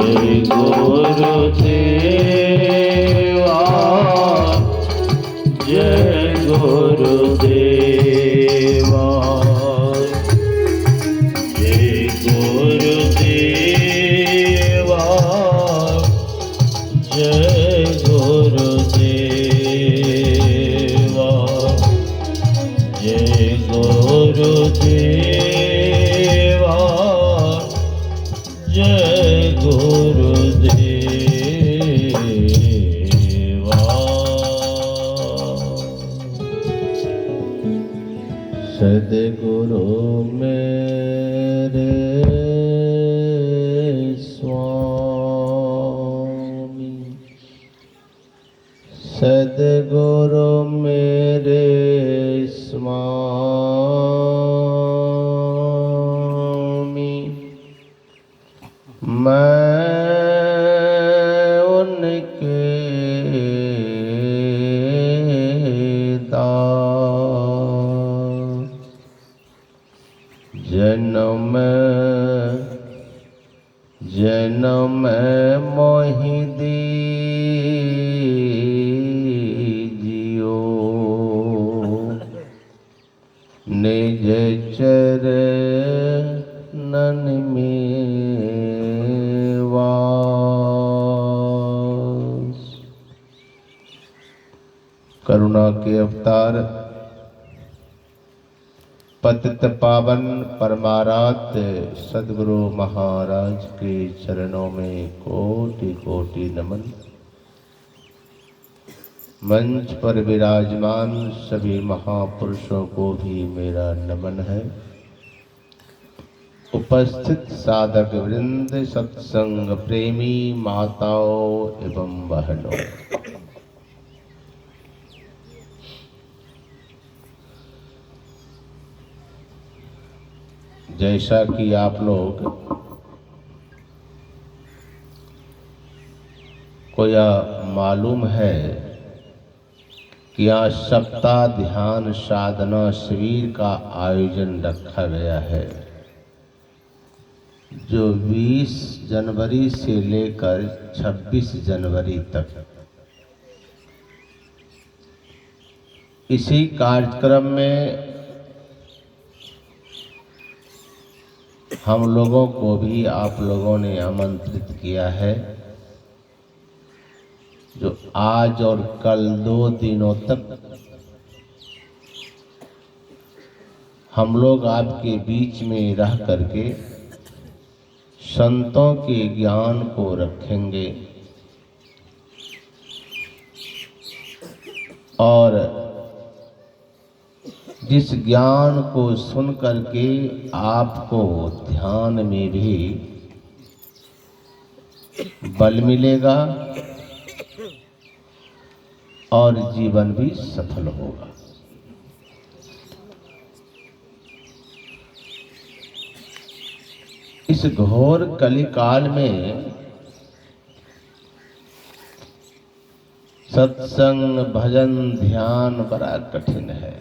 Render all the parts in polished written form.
जय गुरुदेवा, जय गुरुदेवा, जय गुरुदेवा, जय गुरुदेवा, जय गुरुदेवा, जय गुरुदेवा। सद्गुरु मेरे स्वामी, सद्गुरु मेरे स्वामी, मैं उनके दास, जन्म जन्म मोहि दीजियो, निज चरणन में वास। करुणा के अवतार पतित पावन परमाराध्य सद्गुरु महाराज के चरणों में कोटि कोटि नमन। मंच पर विराजमान सभी महापुरुषों को भी मेरा नमन है। उपस्थित साधक वृंद, सत्संग प्रेमी माताओं एवं बहनों, जैसा कि आप लोग को यह मालूम है कि आज सप्ताह ध्यान साधना शिविर का आयोजन रखा गया है, जो 20 जनवरी से लेकर 26 जनवरी तक। इसी कार्यक्रम में हम लोगों को भी आप लोगों ने आमंत्रित किया है, जो आज और कल 2 दिनों तक हम लोग आपके बीच में रह करके संतों के ज्ञान को रखेंगे और जिस ज्ञान को सुन करके आपको ध्यान में भी बल मिलेगा और जीवन भी सफल होगा। इस घोर कलिकाल में सत्संग भजन ध्यान बड़ा कठिन है।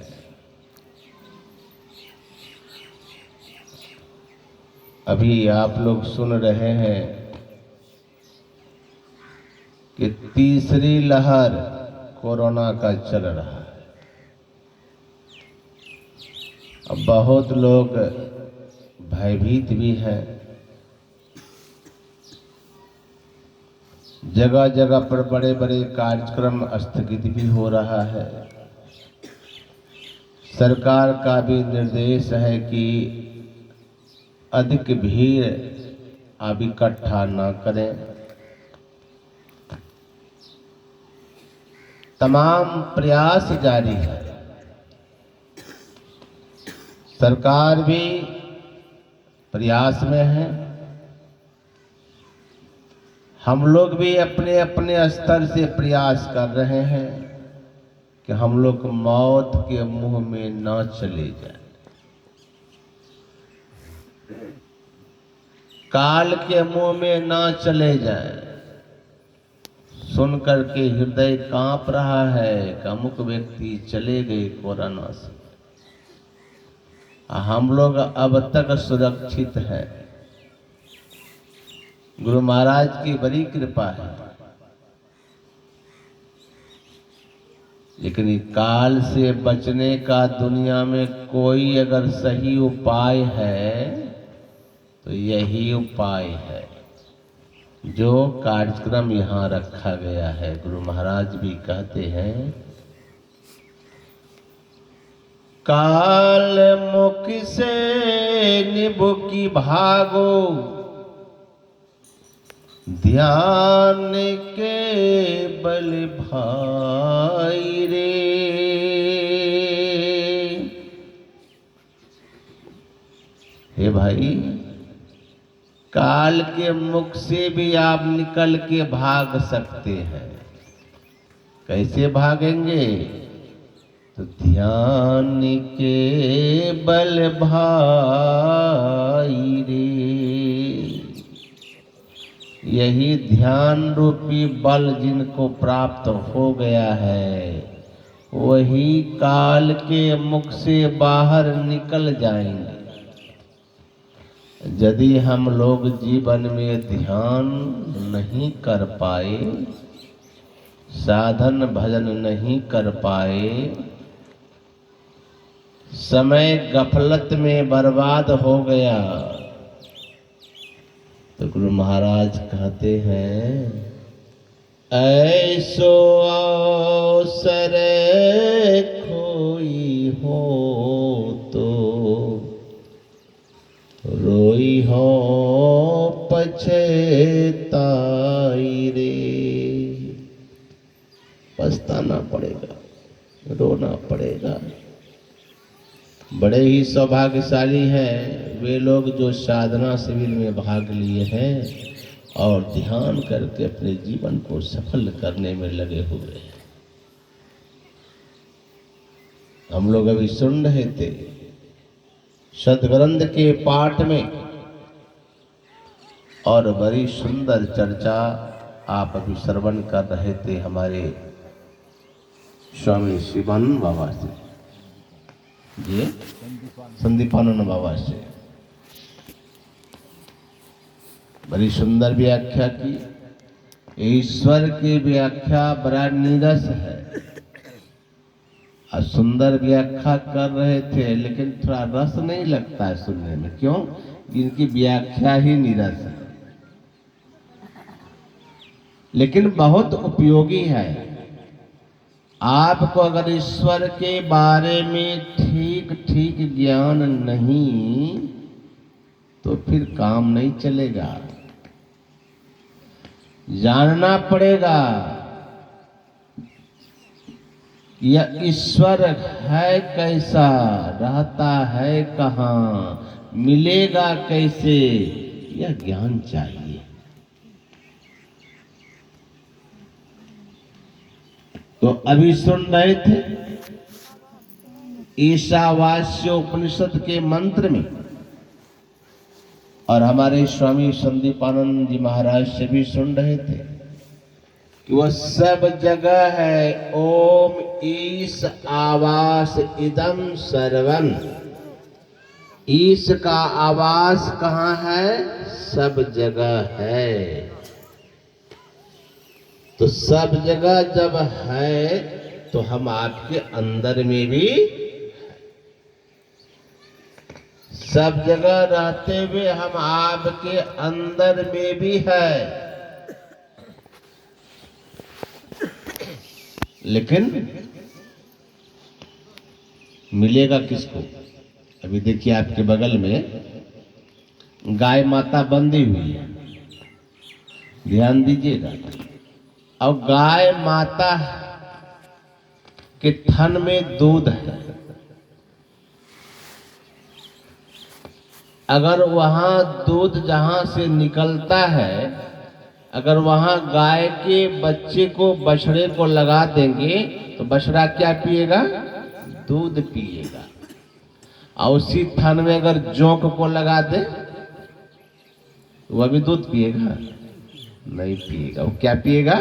अभी आप लोग सुन रहे हैं कि तीसरी लहर कोरोना का चल रहा है। अब बहुत लोग भयभीत भी हैं। जगह जगह पर बड़े बड़े कार्यक्रम स्थगित भी हो रहा है। सरकार का भी निर्देश है कि अधिक भीड़ अब इकट्ठा न करें। तमाम प्रयास जारी है। सरकार भी प्रयास में है, हम लोग भी अपने अपने स्तर से प्रयास कर रहे हैं कि हम लोग मौत के मुंह में न चले जाएं। काल के मुंह में ना चले जाएं। सुन करके हृदय कांप रहा है कि अमुक व्यक्ति चले गए कोरोना से। हम लोग अब तक सुरक्षित हैं। गुरु महाराज की बड़ी कृपा है। लेकिन काल से बचने का दुनिया में कोई अगर सही उपाय है तो यही उपाय है जो कार्यक्रम यहाँ रखा गया है। गुरु महाराज भी कहते हैं, काल मुख से निबुकी भागो, ध्यान के बल भाई रे। हे भाई, काल के मुख से भी आप निकल के भाग सकते हैं। कैसे भागेंगे? तो ध्यान के बल भाई रे। यही ध्यान रूपी बल जिनको प्राप्त हो गया है, वही काल के मुख से बाहर निकल जाएंगे। यदि हम लोग जीवन में ध्यान नहीं कर पाए, साधन भजन नहीं कर पाए, समय गफलत में बर्बाद हो गया, तो गुरु महाराज कहते हैं, ऐसो अवसर खोई हो तो रोई हो पछताई रे। पछताना पड़ेगा, रोना पड़ेगा। बड़े ही सौभाग्यशाली हैं वे लोग जो साधना शिविर में भाग लिए हैं और ध्यान करके अपने जीवन को सफल करने में लगे हुए हैं। हम लोग अभी सुन रहे थे सद्ग्रंथ के पाठ में, और बड़ी सुंदर चर्चा आप अभी श्रवण कर रहे थे हमारे स्वामी शिवानंद बाबा से, ये संदीपानंद बाबा से। बड़ी सुंदर व्याख्या की। ईश्वर की व्याख्या बड़ा नीरस है। और सुंदर व्याख्या कर रहे थे, लेकिन थोड़ा रस नहीं लगता है सुनने में। क्यों? इनकी व्याख्या ही नीरस है, लेकिन बहुत उपयोगी है। आपको अगर ईश्वर के बारे में ठीक ठीक ज्ञान नहीं, तो फिर काम नहीं चलेगा। जानना पड़ेगा यह ईश्वर है कैसा, रहता है कहाँ, मिलेगा कैसे, यह ज्ञान चाहिए। तो अभी सुन रहे थे ईशावास्य उपनिषद के मंत्र में, और हमारे स्वामी संदीपानंद जी महाराज से भी सुन रहे थे कि वह सब जगह है। ओम ईश आवास इदम सर्वम। ईश का आवास कहाँ है? सब जगह है। तो सब जगह जब है तो हम आपके अंदर में भी, सब जगह रहते हुए हम आपके अंदर में भी है। लेकिन मिलेगा किसको? अभी देखिए आपके बगल में गाय माता बंधी हुई है, ध्यान दीजिएगा। और गाय माता के थन में दूध है। अगर वहां दूध जहां से निकलता है, अगर वहां गाय के बच्चे को, बछड़े को लगा देंगे तो बछड़ा क्या पिएगा? दूध पिएगा। और उसी थन में अगर जोंक को लगा दे, वह भी दूध पिएगा? नहीं पिएगा। वो क्या पिएगा?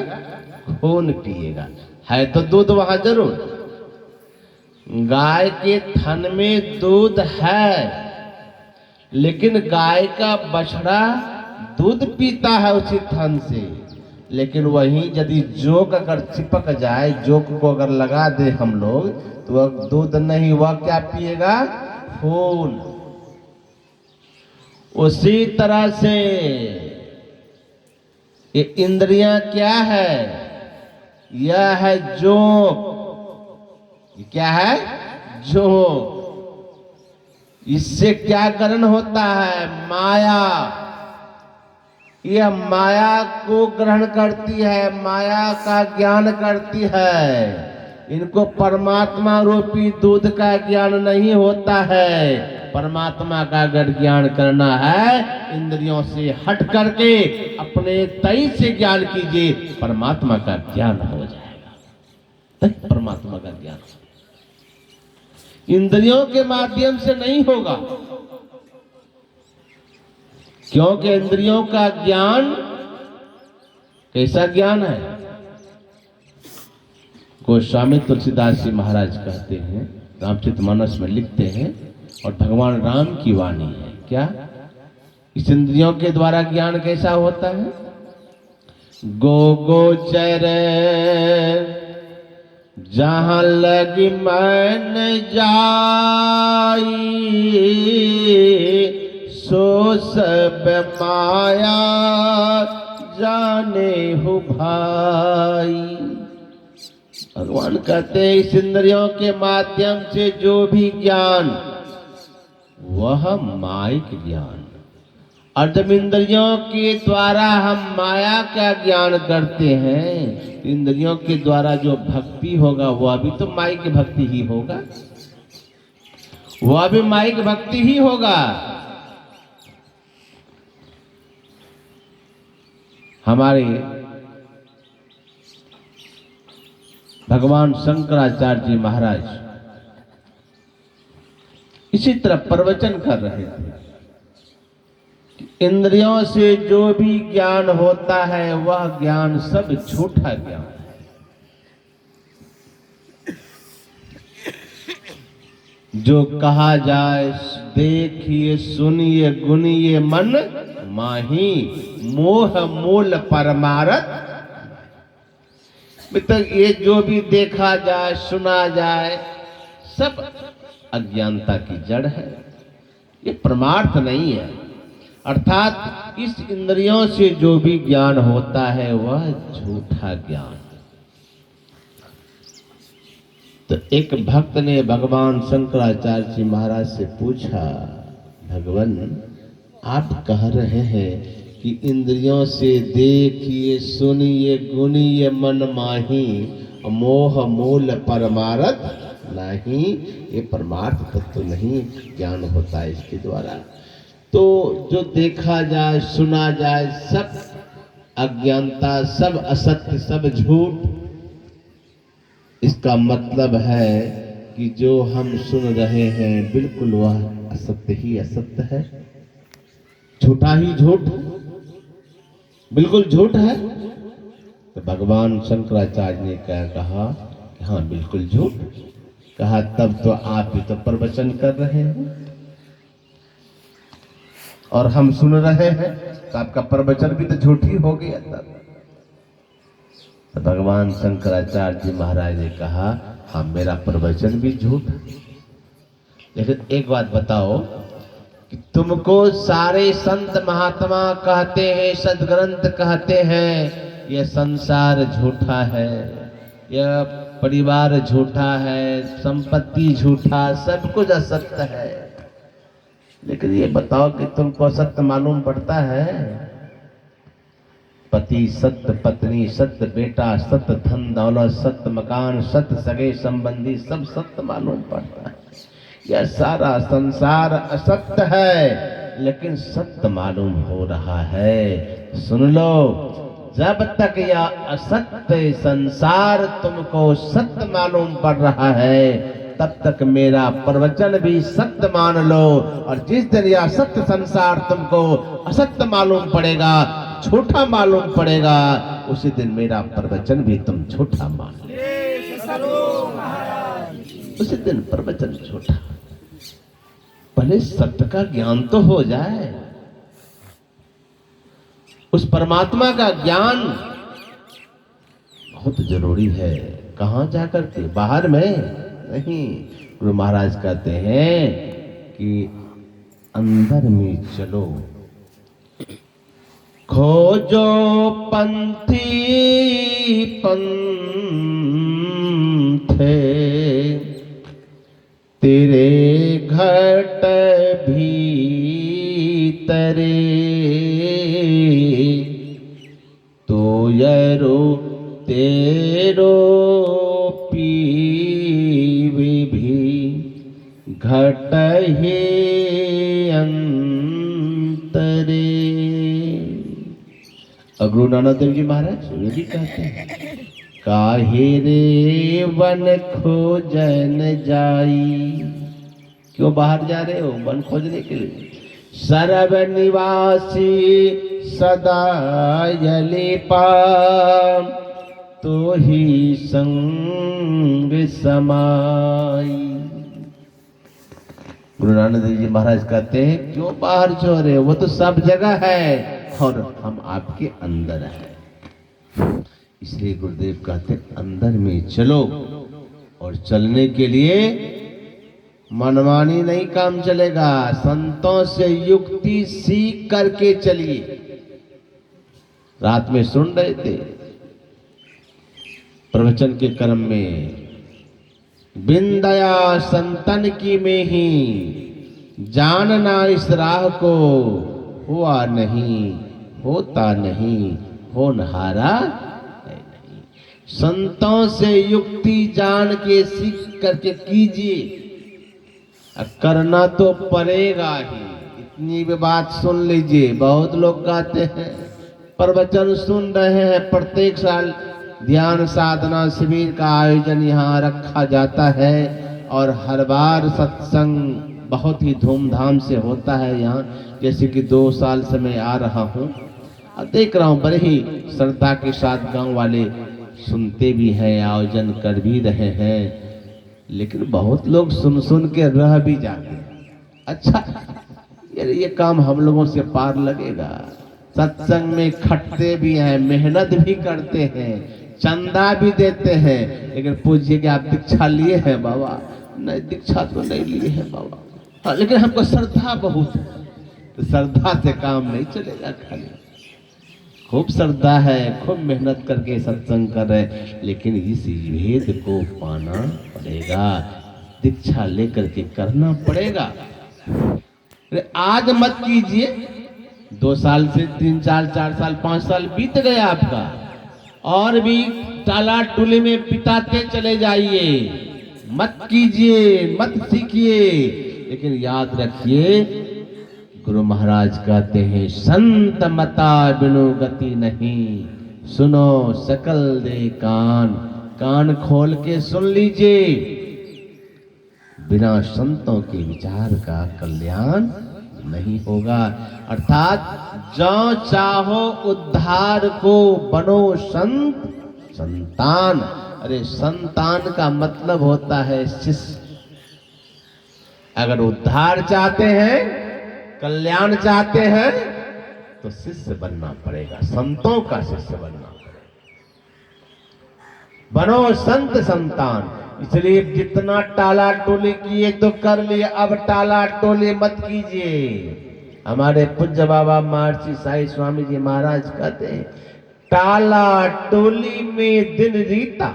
खून पिएगा। है तो दूध वहां जरूर। गाय के थन में दूध है, लेकिन गाय का बछड़ा दूध पीता है उसी थन से, लेकिन वहीं यदि जोक अगर चिपक जाए, जोक को अगर लगा दे हम लोग, तो वह दूध नहीं, वह क्या पिएगा? खून। उसी तरह से ये इंद्रियां क्या है? यह है जोक। क्या है? जोक। इससे क्या ग्रहण होता है? माया। यह माया को ग्रहण करती है, माया का ज्ञान करती है। इनको परमात्मा रूपी दूध का ज्ञान नहीं होता है। परमात्मा का अगर ज्ञान करना है, इंद्रियों से हट करके अपने तई से ज्ञान कीजिए, परमात्मा का ज्ञान हो जाएगा। परमात्मा का ज्ञान इंद्रियों के माध्यम से नहीं होगा, क्योंकि इंद्रियों का ज्ञान कैसा ज्ञान है? गोस्वामी तुलसीदास जी महाराज कहते हैं, रामचरितमानस में लिखते हैं, और भगवान राम की वाणी है। क्या? इस इंद्रियों के द्वारा ज्ञान कैसा होता है? गोचर जहां लगी मन जाई, सो सब माया जाने हो भाई। भगवान कहते हैं इस इंद्रियों के माध्यम से जो भी ज्ञान, वह माइक ज्ञान। और जब इंद्रियों के द्वारा हम माया का ज्ञान करते हैं, इंद्रियों के द्वारा जो भक्ति होगा वह भी तो माइक भक्ति ही होगा, वह भी माइक भक्ति ही होगा। हमारे भगवान शंकराचार्य जी महाराज इसी तरह प्रवचन कर रहे थे कि इंद्रियों से जो भी ज्ञान होता है वह ज्ञान सब झूठा ज्ञान है। जो कहा जाए देखिए सुनिए गुनिए मन माही, मोह मूल परमारथ। तक ये जो भी देखा जाए सुना जाए सब अज्ञानता की जड़ है, ये परमार्थ नहीं है। अर्थात इस इंद्रियों से जो भी ज्ञान होता है वह झूठा ज्ञान। तो एक भक्त ने भगवान शंकराचार्य जी महाराज से पूछा, भगवान आप कह रहे हैं कि इंद्रियों से देखिए सुनिए गुनिए मन माही, मोह मूल परमारथ नहीं, ये परमार्थ तत्व नहीं ज्ञान होता है इसके द्वारा। तो जो देखा जाए सुना जाए सब अज्ञानता, सब असत्य, सब झूठ। इसका मतलब है कि जो हम सुन रहे हैं बिल्कुल वह असत्य ही असत्य है, झूठा ही झूठ, बिल्कुल झूठ है। तो भगवान शंकराचार्य ने क्या कहा कि हाँ बिल्कुल झूठ। कहा तब तो आप भी तो प्रवचन कर रहे हैं और हम सुन रहे हैं, तो आपका प्रवचन भी तो झूठ ही हो गया। तब तो भगवान शंकराचार्य जी महाराज ने कहा हाँ मेरा प्रवचन भी झूठ है। लेकिन एक बात बताओ कि तुमको सारे संत महात्मा कहते हैं, सदग्रंथ कहते हैं यह संसार झूठा है, यह परिवार झूठा है, संपत्ति झूठा, सब कुछ असत्य है। लेकिन ये बताओ कि तुमको असत्य मालूम पड़ता है? पति सत्य, पत्नी सत्य, बेटा सत्य, धन दौलत सत्य, मकान सत्य, सगे संबंधी सब सत्य मालूम पड़ता है। यह सारा संसार असत्य है, लेकिन सत्य मालूम हो रहा है। सुन लो, जब तक यह असत्य संसार तुमको सत्य मालूम पड़ रहा है, तब तक मेरा प्रवचन भी सत्य मान लो। और जिस दिन यह सत्य संसार तुमको असत्य मालूम पड़ेगा, झूठा मालूम पड़ेगा, उसी दिन मेरा प्रवचन भी तुम झूठा मान लो। उसी दिन प्रवचन झूठा। पहले सत्य का ज्ञान तो हो जाए। उस परमात्मा का ज्ञान बहुत जरूरी है। कहाँ जाकर के? बाहर में नहीं। गुरु महाराज कहते हैं कि अंदर में चलो, खोजो पंथी पंथे, तेरे घट भीतरे, तो यरो तेरो पीवे भी घट ही अंतरे। और गुरु नानक देव जी महाराज ये भी कहते हैं, काहे रे वन खोजन जाई। क्यों बाहर जा रहे हो? वन खोजने के लिए। सर्व निवासी सदा यले पाम, तो ही संग समाई। गुरु नानक देव जी महाराज कहते हैं, क्यों बाहर जो रहे हो? वो तो सब जगह है और हम आपके अंदर हैं। इसलिए गुरुदेव कहते हैं, अंदर में चलो। और चलने के लिए मनमानी नहीं काम चलेगा, संतों से युक्ति सीख करके चलिए। रात में सुन रहे थे प्रवचन के क्रम में, बिन दया संतन की में ही, जानना इस राह को, हुआ नहीं होता नहीं, होनहारा है नहीं। संतों से युक्ति जान के सीख करके कीजिए, करना तो पड़ेगा ही। इतनी भी बात सुन लीजिए। बहुत लोग कहते हैं, प्रवचन सुन रहे हैं, प्रत्येक साल ध्यान साधना शिविर का आयोजन यहाँ रखा जाता है और हर बार सत्संग बहुत ही धूमधाम से होता है यहाँ। जैसे कि 2 साल से मैं आ रहा हूँ और देख रहा हूँ, बड़े ही श्रद्धा के साथ गांव वाले सुनते भी हैं, आयोजन कर भी रहे हैं। लेकिन बहुत लोग सुन सुन के रह भी जाते हैं। अच्छा, ये काम हम लोगों से पार लगेगा? सत्संग में खटते भी हैं, मेहनत भी करते हैं, चंदा भी देते हैं, लेकिन पूछिए कि आप दीक्षा लिए हैं बाबा? नहीं, दीक्षा तो नहीं लिए हैं बाबा। हाँ, लेकिन हमको श्रद्धा बहुत है। तो श्रद्धा से काम नहीं चलेगा। खाली खूब श्रद्धा है, खूब मेहनत करके सत्संग कर रहे, लेकिन इस भेद को पाना पड़ेगा, दीक्षा लेकर के करना पड़ेगा। आज मत कीजिए, 2 साल से 3 4 4 साल 5 साल बीत गया आपका, और भी टाला टूली में बिताते चले जाइए। मत कीजिए, मत सीखिए, लेकिन याद रखिए, गुरु महाराज कहते हैं, संत मता बिनु गति नहीं, सुनो सकल दे कान। कान खोल के सुन लीजिए। बिना संतों के विचार का कल्याण नहीं होगा। अर्थात जो चाहो उद्धार को, बनो संत संतान। अरे संतान का मतलब होता है शिष्य। अगर उद्धार चाहते हैं, कल्याण चाहते हैं, तो शिष्य बनना पड़ेगा, संतों का शिष्य बनना पड़ेगा। बनो संत संतान। इसलिए जितना टाला टोली किए तो कर लिए, अब टाला टोली मत कीजिए। हमारे पूज्य बाबा महर्षि साई स्वामी जी महाराज कहते हैं, टाला टोली में दिन रीता,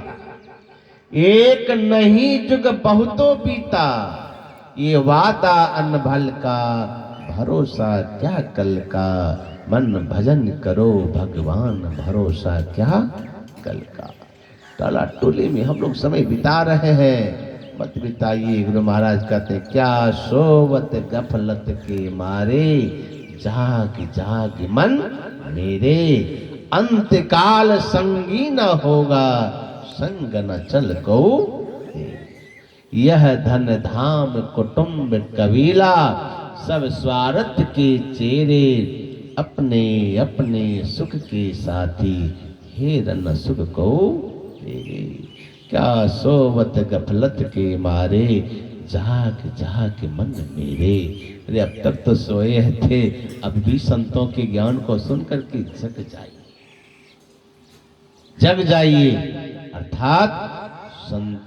एक नहीं जुग बहुतों बीता। ये वादा अनभल का, भरोसा क्या कल का। मन भजन करो भगवान, भरोसा क्या कल का। टाला टोली में हम लोग समय बिता रहे हैं, मत बिताइए। गुरु महाराज कहते हैं, क्या सोवत गफलत के मारे, जाग जाग मन मेरे। अंतकाल संगी न होगा, संग न चल को। यह धन धाम कुटुंब कबीला, सब स्वार्थ के चेहरे। अपने अपने सुख के साथी, हेरन सुख को तेरे। क्या सोवत गफलत के मारे, जाग जाग मन मेरे। अरे अब तक तो सोए थे, अब भी संतों के ज्ञान को सुन करके जग जाइए, जग जाइए। अर्थात संत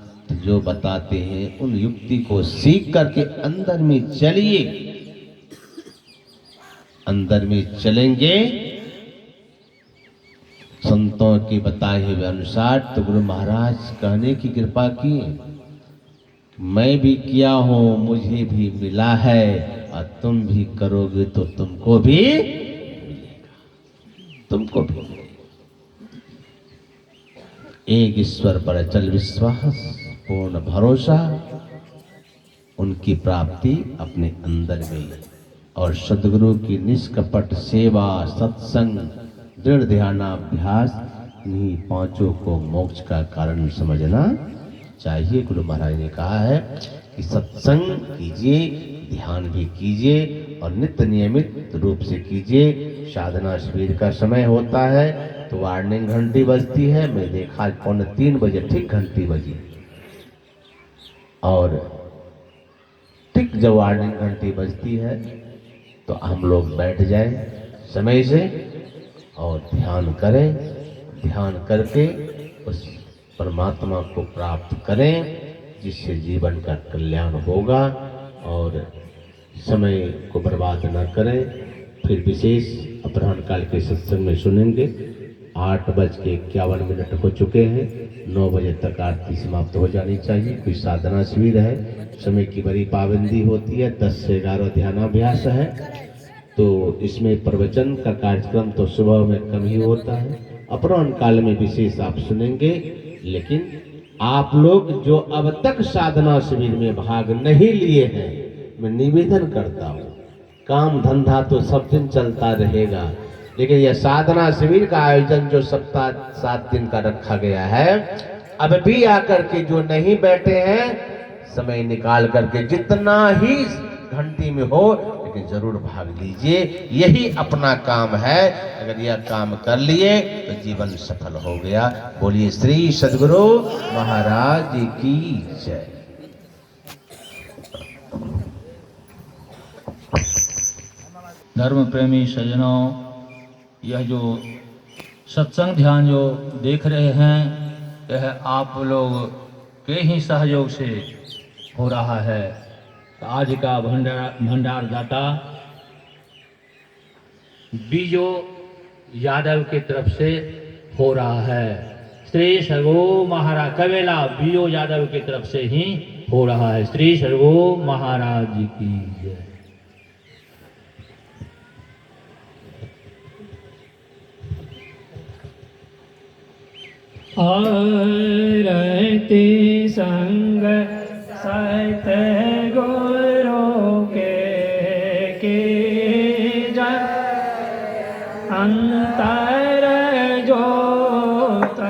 जो बताते हैं उन युक्ति को सीख करके अंदर में चलिए। अंदर में चलेंगे संतों के बताए हुए अनुसार, तो गुरु महाराज कहने की कृपा की, मैं भी किया हूं, मुझे भी मिला है, और तुम भी करोगे तो तुमको भी मिलेगा, तुमको भी मिलेगा। एक ईश्वर पर अचल विश्वास, पूर्ण भरोसा, उनकी प्राप्ति अपने अंदर में, और सद्गुरु की निष्कपट सेवा, सत्संग, दृढ़ ध्यानाभ्यास, इन्हीं पांचों को मोक्ष का कारण समझना चाहिए। गुरु महाराज ने कहा है कि सत्संग कीजिए, ध्यान भी कीजिए, और नित्य नियमित रूप से कीजिए। साधना शिविर का समय होता है तो वार्निंग घंटी बजती है, मैं देखा 2:45 बजे ठीक घंटी बजी, और ठीक जब वार्निंग घंटी बजती है तो हम लोग बैठ जाएं समय से और ध्यान करें। ध्यान करके उस परमात्मा को प्राप्त करें, जिससे जीवन का कल्याण होगा, और समय को बर्बाद न करें। फिर विशेष अपराह्न काल के सत्संग में सुनेंगे। 8:51 हो चुके हैं, 9 बजे तक आरती समाप्त हो जानी चाहिए। कोई साधना शिविर है, समय की बड़ी पाबंदी होती है, 10 से 11 ध्यानाभ्यास है, तो इसमें प्रवचन का कार्यक्रम तो सुबह में कम ही होता है, अपराह्न काल में विशेष आप सुनेंगे। लेकिन आप लोग जो अब तक साधना शिविर में भाग नहीं लिए हैं, मैं निवेदन करता हूँ, काम धंधा तो सब दिन चलता रहेगा, लेकिन यह साधना शिविर का आयोजन जो सप्ताह 7 दिन का रखा गया है, अब भी आकर के जो नहीं बैठे हैं, समय निकाल करके जितना ही घंटी में हो, लेकिन जरूर भाग लीजिए। यही अपना काम है, अगर यह काम कर लिए तो जीवन सफल हो गया। बोलिए श्री सद्गुरु महाराज की जय। धर्म प्रेमी सज्जनों, यह जो सत्संग ध्यान जो देख रहे हैं, यह आप लोग के ही सहयोग से हो रहा है। आज का भंडार दाता बीजो यादव की तरफ से हो रहा है। श्री सद्गुरु महाराज कवेला बीजो यादव की तरफ से ही हो रहा है। श्री सद्गुरु महाराज जी की जय। आरती संग सतगुरु के जय। अंतर जोत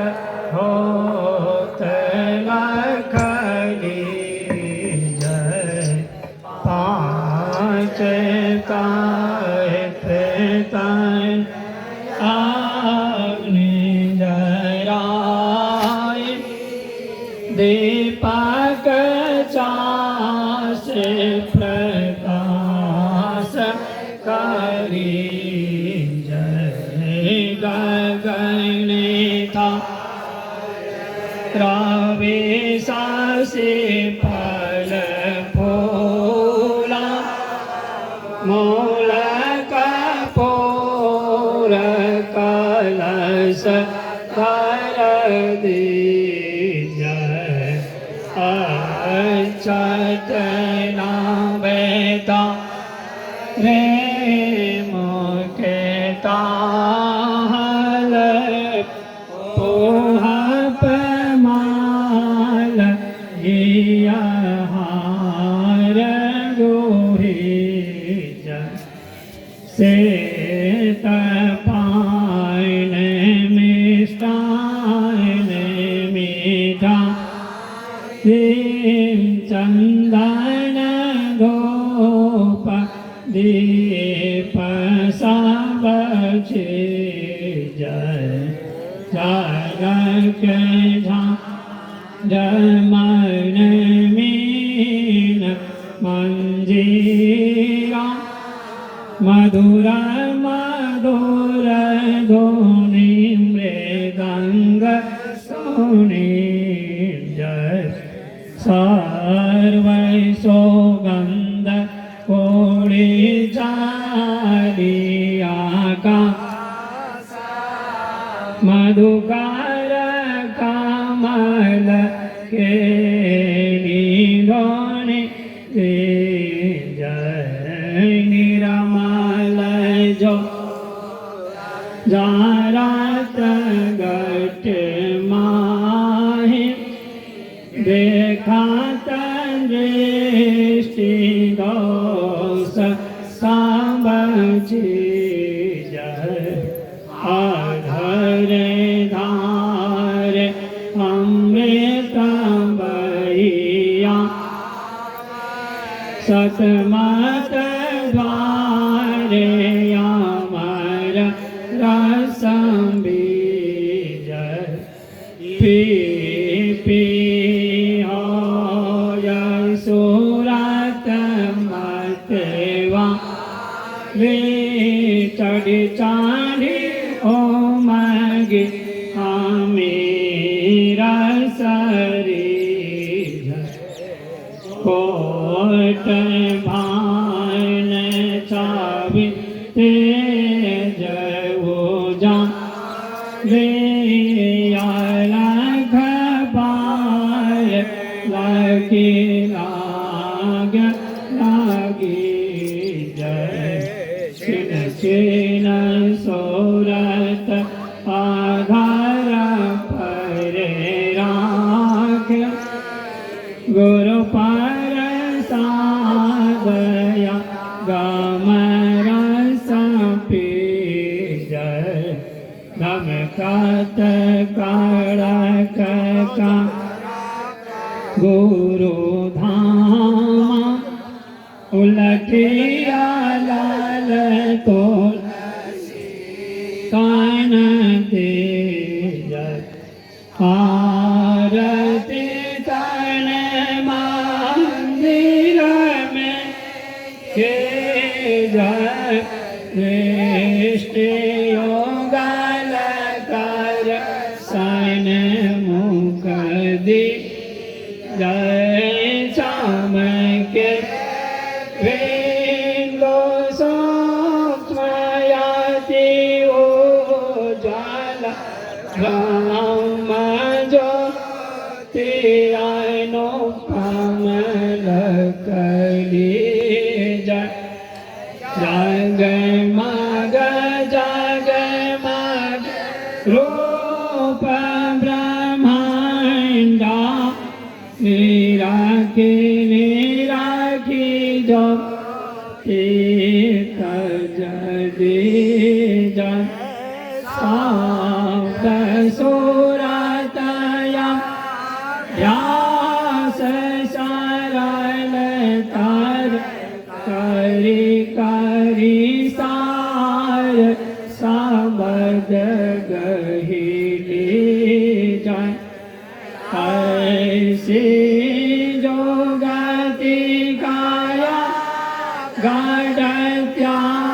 होत लखली जय। पाँच तन अग्नि जराय। दीपक चास प्रकाश करी जय। गगन था रवि से फल फूला। मूल कपूर कलश कर दी जय। चटना बेटा रे मुके ताल। पोहा पमाल गिया हार गोही जय। सेत पान मिष्टान मीठा। चंदन गोप दीप सब जय। जागक जमन मीन मधुर मधुर ध्वनि मृदंग सोनि जय सर्व सौगंध कोड़ी चारिया का मधुकार कमल के ध्वनि जय निरमल जो जारत गट माहि देखात दृष्टि दोष सब चीज आधर धार अमृत बहिया सतमत द्वारे अमर रसं बीज पी पी होय सुरत मतवा वे चढ़ी चाढ़ी ओ मगे मेरा शरीर कोट भान चावि तेज जा वे अलग बार लगी लाग लागी जय छिन छिन सोरत आधार पर राख गुरु पर सादया गमर सपी जय धमकत कड़क का गुरु धाम उलटिया लाल तो कान दे जय आरती तन मंदिर में के जय दृष्टि योगल कर सन मुख दी जय चाम के वेंगो सूक्ष्मयाति ओ जाला राम जो तेनो कमल कली जय जग मग रूप ब्रह्मांडा निराखी निराखी जो तीत जदी जन साव